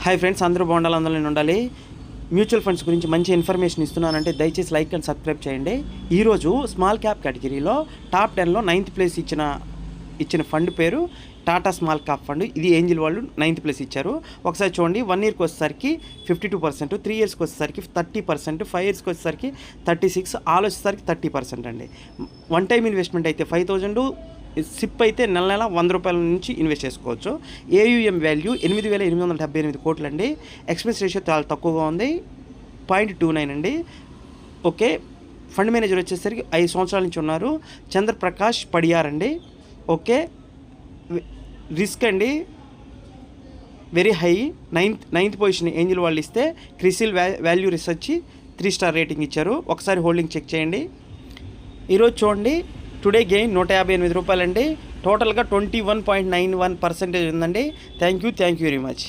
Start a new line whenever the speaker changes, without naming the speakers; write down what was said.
Hi friends, అందరూ బాగుండాలి, అందులో నేను ఉండాలి. మ్యూచువల్ ఫండ్స్ గురించి మంచి ఇన్ఫర్మేషన్ ఇస్తున్నానంటే దయచేసి లైక్ అండ్ సబ్స్క్రైబ్ చేయండి. ఈరోజు స్మాల్ క్యాప్ కేటగిరీలో టాప్ 10లో 9th ప్లేస్ ఇచ్చిన ఫండ్ పేరు టాటా స్మాల్ క్యాప్ ఫండ్. ఇది ఏంజిల్ వాళ్ళు 9th ప్లేస్ ఇచ్చారు. ఒకసారి చూడండి, 1 ఇయర్కి వచ్చేసరికి 52%, 3 ఇయర్స్కి వచ్చేసరికి 30%, 5 ఇయర్స్కి వచ్చేసరికి 36%, ఆల్ వచ్చేసరికి 30% అండి. వన్ టైం ఇన్వెస్ట్మెంట్ అయితే 5,000, సిప్ అయితే నెల నెల ₹100 నుంచి ఇన్వెస్ట్ చేసుకోవచ్చు. ఏయుఎం వాల్యూ 8,878 కోట్లు అండి. ఎక్స్పెన్స్ రేషియో చాలా తక్కువగా ఉంది, 0.29 అండి. ఓకే, ఫండ్ మేనేజర్ వచ్చేసరికి 5 సంవత్సరాల నుంచి ఉన్నారు, చంద్రప్రకాష్ పడియార్ అండి. ఓకే, రిస్క్ అండి very high. Ninth position angel వాళ్ళు ఇస్తే CRISIL value research 3 star rating ఇచ్చారు. ఒకసారి హోల్డింగ్ చెక్ చేయండి. ఈరోజు చూడండి, టుడే గెయిన్ ₹158 అండి. టోటల్గా 21.91% ఉందండి. Thank you very much.